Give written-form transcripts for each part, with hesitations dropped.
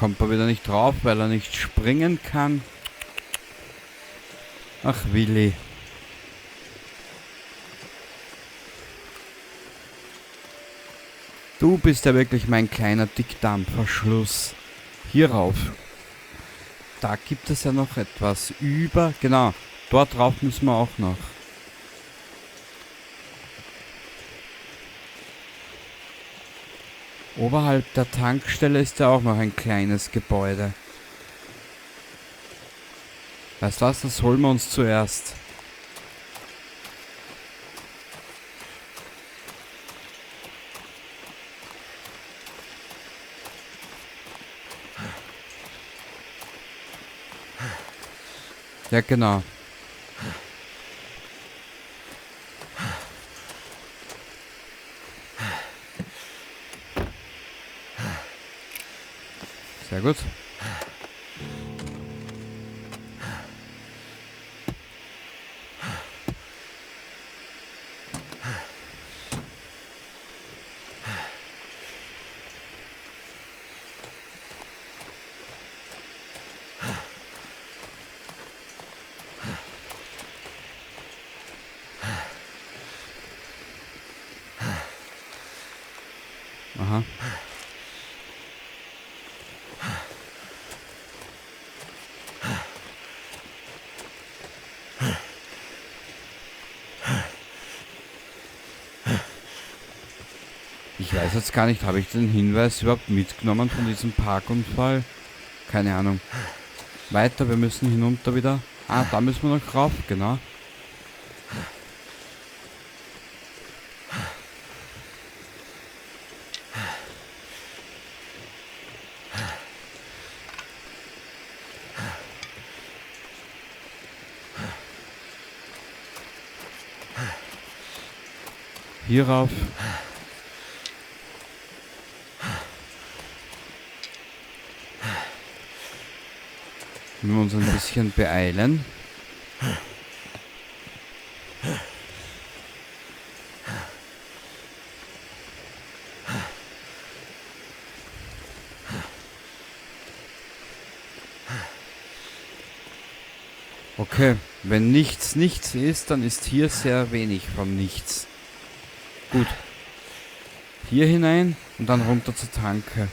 kommt er wieder nicht drauf, weil er nicht springen kann. Ach, Willi. Du bist ja wirklich mein kleiner Dickdarmverschluss. Hierauf. Da gibt es ja noch etwas über. Genau, dort drauf müssen wir auch noch. Oberhalb der Tankstelle ist ja auch noch ein kleines Gebäude. Weißt du was, das holen wir uns zuerst. Ja, genau. Sehr gut. Aha. Ich weiß jetzt gar nicht, habe ich den Hinweis überhaupt mitgenommen von diesem Parkunfall? Keine Ahnung. Weiter, wir müssen hinunter wieder. Ah, da müssen wir noch rauf, genau. Hierauf. Müssen wir uns ein bisschen beeilen. Okay, wenn nichts ist, dann ist hier sehr wenig von nichts. Gut. Hier hinein und dann runter zur Tanke.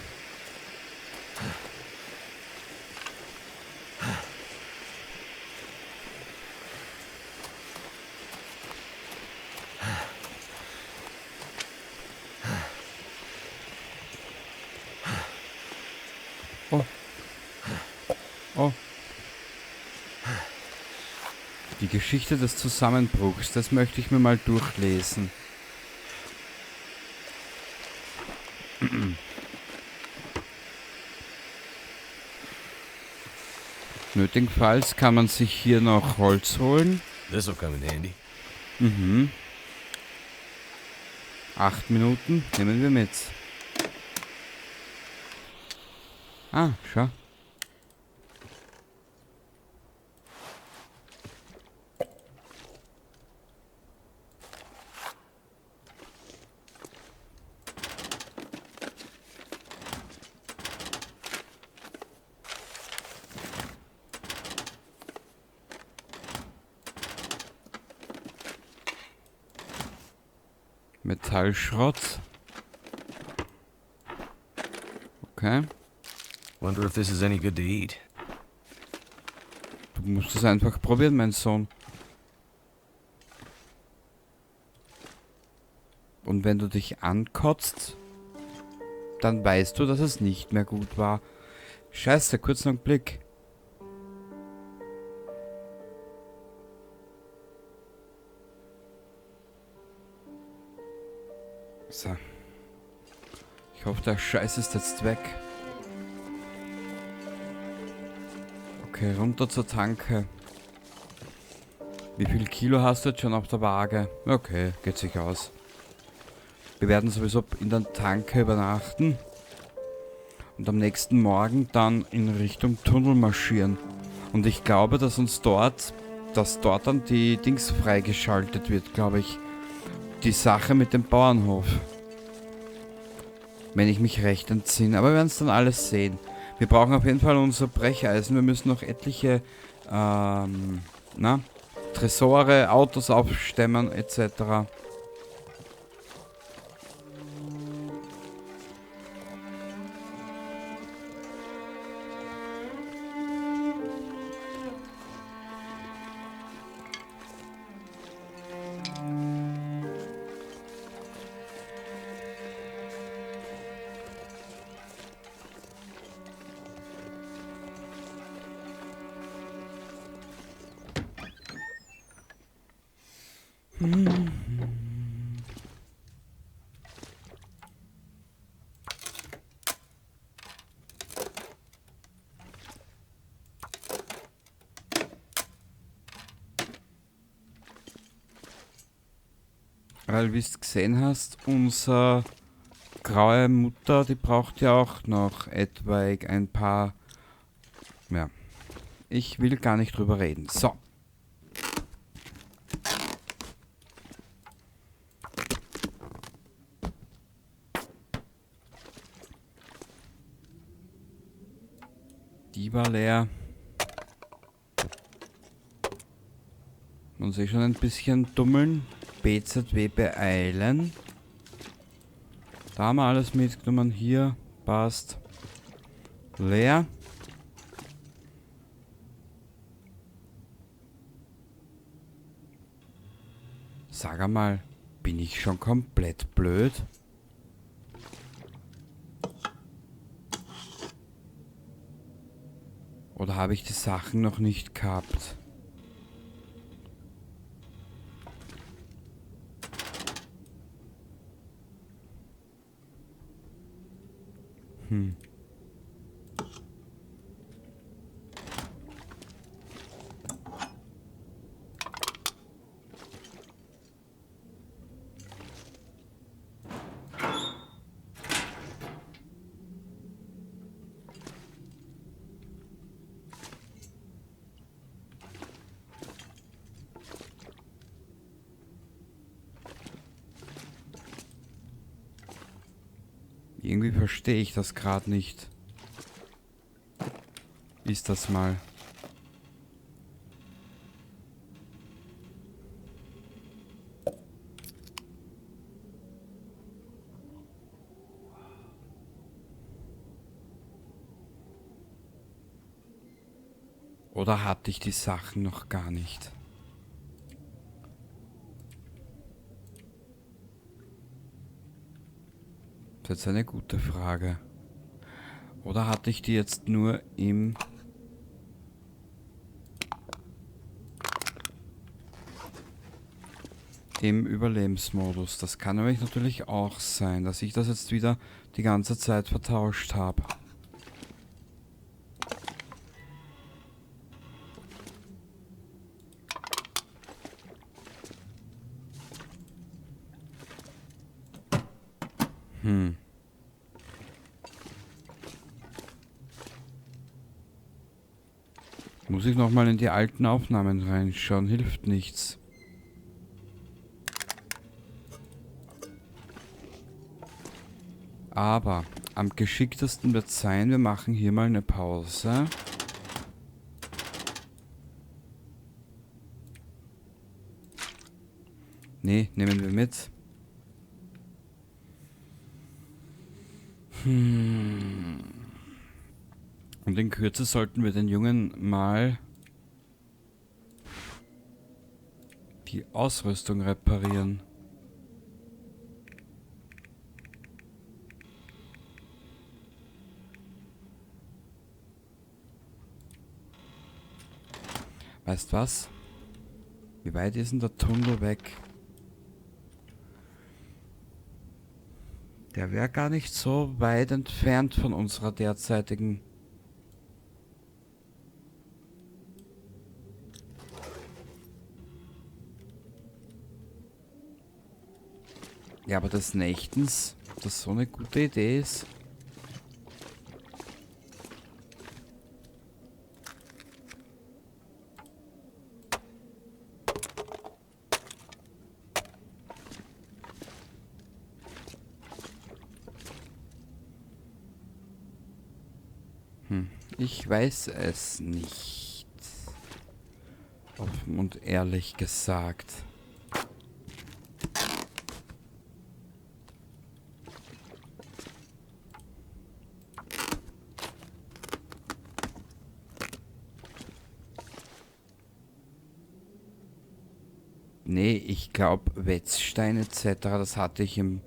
Oh. Oh. Die Geschichte des Zusammenbruchs, das möchte ich mir mal durchlesen. Nötigenfalls kann man sich hier noch Holz holen. This'll come in handy. Mhm. 8 Minuten nehmen wir mit. Ah, schau. Metallschrott. Okay. Wonder if this is any good to eat. Du musst es einfach probieren, mein Sohn. Und wenn du dich ankotzt, dann weißt du, dass es nicht mehr gut war. Scheiße, kurz noch einen Blick. So. Ich hoffe, der Scheiß ist jetzt weg. Okay, runter zur Tanke. Wie viel Kilo hast du jetzt schon auf der Waage? Okay, geht sich aus. Wir werden sowieso in der Tanke übernachten. Und am nächsten Morgen dann in Richtung Tunnel marschieren. Und ich glaube, dass dort dann die Dings freigeschaltet wird, glaube ich. Die Sache mit dem Bauernhof. Wenn ich mich recht entsinne. Aber wir werden es dann alles sehen. Wir brauchen auf jeden Fall unser Brecheisen. Wir müssen noch etliche Tresore, Autos aufstemmen etc. Weil, wie du gesehen hast, unsere graue Mutter, die braucht ja auch noch etwaig ein paar... Ja, ich will gar nicht drüber reden. So. Die war leer. Muss ich schon ein bisschen dummeln. BZW beeilen. Da haben wir alles mitgenommen. Hier passt. Leer. Sag einmal, bin ich schon komplett blöd? Oder habe ich die Sachen noch nicht gehabt? Irgendwie verstehe ich das gerade nicht. Ist das mal. Oder hatte ich die Sachen noch gar nicht? Das ist eine gute Frage. Oder hatte ich die jetzt nur im Überlebensmodus? Das kann nämlich natürlich auch sein, dass ich das jetzt wieder die ganze Zeit vertauscht habe. Muss ich nochmal in die alten Aufnahmen reinschauen, hilft nichts. Aber am geschicktesten wird sein, wir machen hier mal eine Pause. Nee, nehmen wir mit. Und in Kürze sollten wir den Jungen mal die Ausrüstung reparieren. Weißt was? Wie weit ist denn der Tunnel weg? Der wäre gar nicht so weit entfernt von unserer derzeitigen... Ja, aber des Nächtens, ob das so eine gute Idee ist? Ich weiß es nicht. Offen und ehrlich gesagt. Nee, ich glaube, Wetzstein etc., das hatte ich im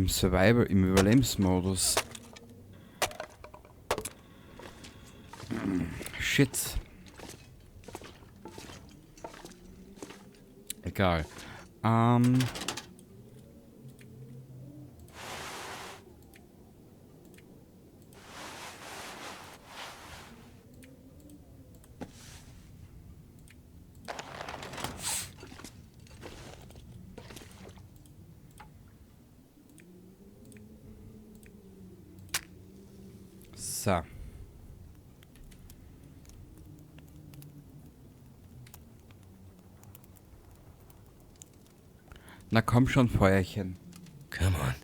Survival, im Überlebensmodus. Shit. Egal. So. Na komm schon, Feuerchen. Come on.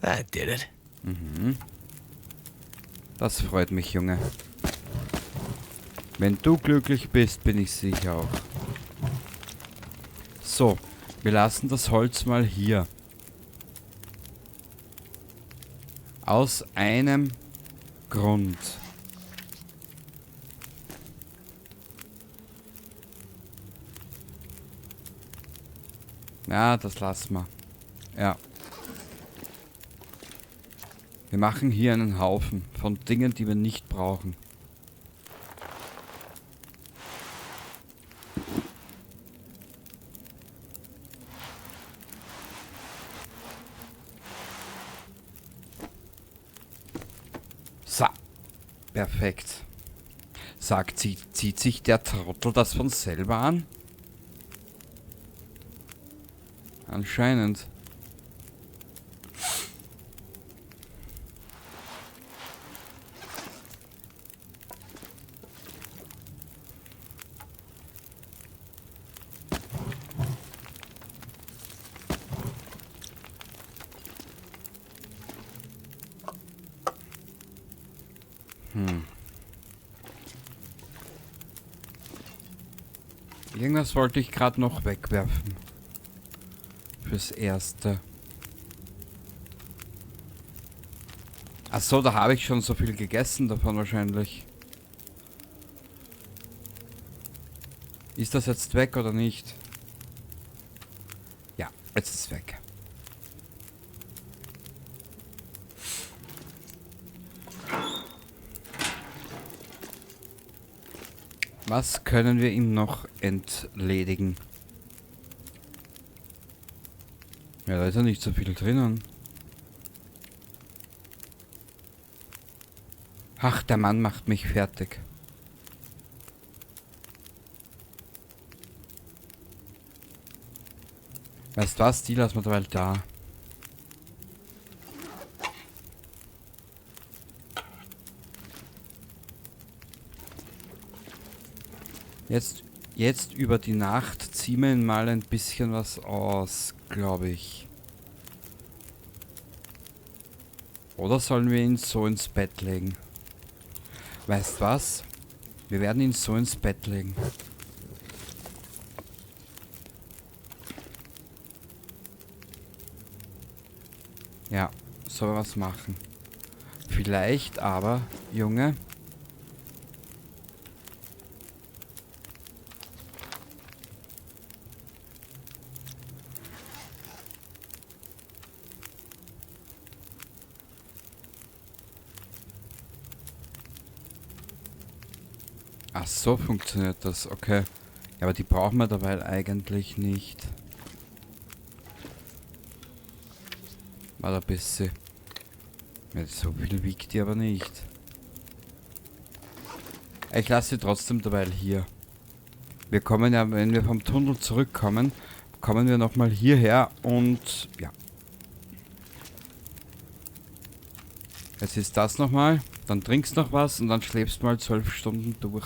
That did it. Das freut mich, Junge. Wenn du glücklich bist, bin ich sicher auch. So, wir lassen das Holz mal hier. Aus einem Grund. Ja, das lassen wir. Ja. Wir machen hier einen Haufen von Dingen, die wir nicht brauchen. So. Perfekt. Sagt sie, zieht sich der Trottel das von selber an? Anscheinend. Irgendwas wollte ich gerade noch wegwerfen. Fürs Erste. Ach so, da habe ich schon so viel gegessen davon wahrscheinlich. Ist das jetzt weg oder nicht? Ja, jetzt ist es weg. Was können wir ihm noch entledigen? Ja, da ist ja nicht so viel drinnen. Ach, der Mann macht mich fertig. Weißt du was, die lassen wir dabei da. Jetzt über die Nacht ziehen wir ihn mal ein bisschen was aus, glaube ich. Oder sollen wir ihn so ins Bett legen? Weißt was? Wir werden ihn so ins Bett legen. Ja, soll was machen. Vielleicht aber, Junge. Ach so, funktioniert das, okay. Ja, aber die brauchen wir dabei eigentlich nicht. Mal ein bisschen. Ja, so viel wiegt die aber nicht. Ich lasse sie trotzdem dabei hier. Wir kommen ja, wenn wir vom Tunnel zurückkommen, kommen wir nochmal hierher und ja. Jetzt ist das nochmal, dann trinkst noch was und dann schläfst mal 12 Stunden durch.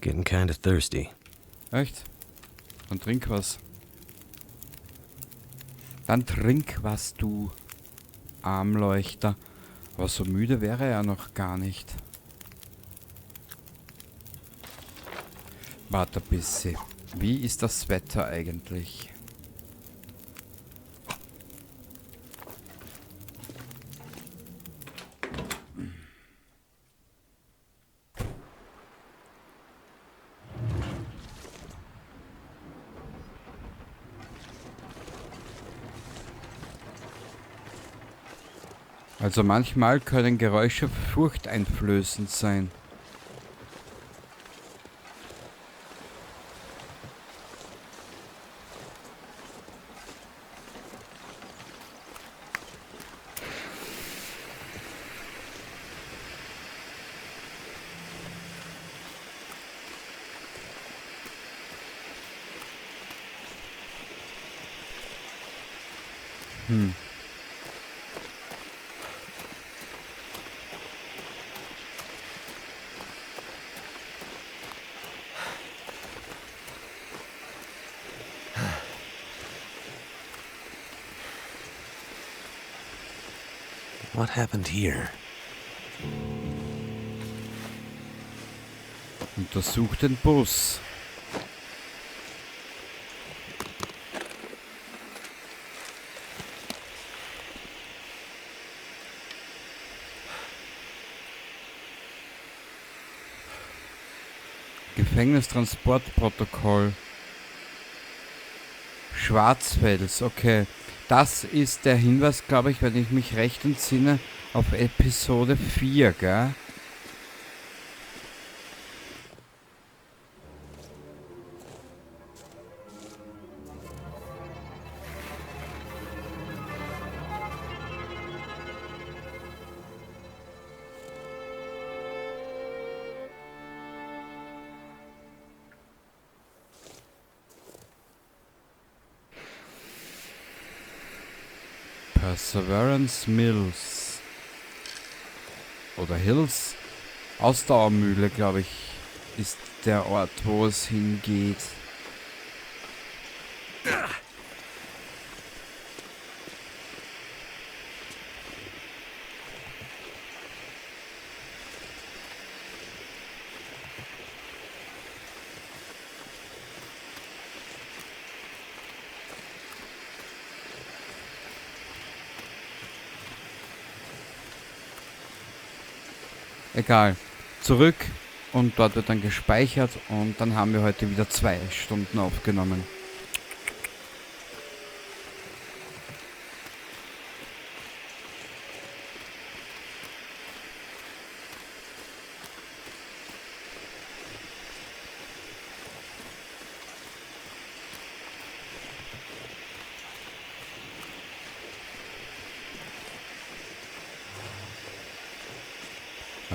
Getting kinda thirsty. Echt? Dann trink was. Dann trink was, du. Armleuchter. Aber so müde wäre er noch gar nicht. Warte ein bisschen. Wie ist das Wetter eigentlich? Also manchmal können Geräusche furchteinflößend sein. What happened here? Untersuch den Bus. Gefängnistransportprotokoll. Schwarzfels, okay. Das ist der Hinweis, glaube ich, wenn ich mich recht entsinne, auf Episode 4, gell? Perseverance Mills. Oder Hills. Ausdauermühle, glaube ich, ist der Ort, wo es hingeht. Egal. Zurück und dort wird dann gespeichert und dann haben wir heute wieder 2 Stunden aufgenommen.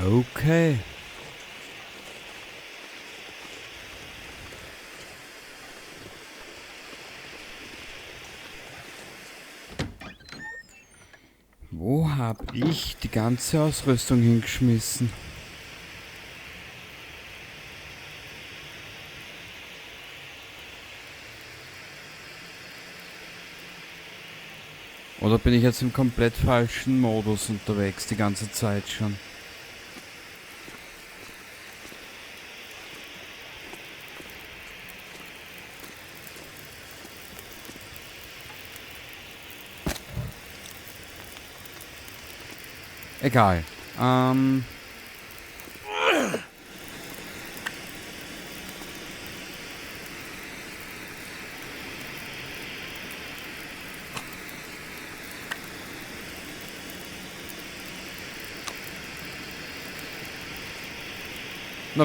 Okay. Wo habe ich die ganze Ausrüstung hingeschmissen? Oder bin ich jetzt im komplett falschen Modus unterwegs die ganze Zeit schon? Egal. Na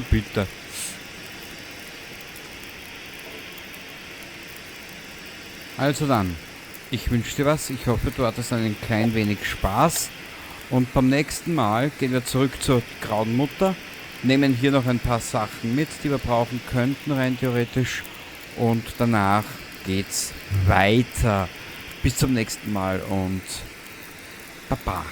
bitte. Also dann, ich wünsche dir was. Ich hoffe, du hattest ein klein wenig Spaß. Und beim nächsten Mal gehen wir zurück zur Grauen Mutter, nehmen hier noch ein paar Sachen mit, die wir brauchen könnten, rein theoretisch. Und danach geht's weiter. Bis zum nächsten Mal und Baba.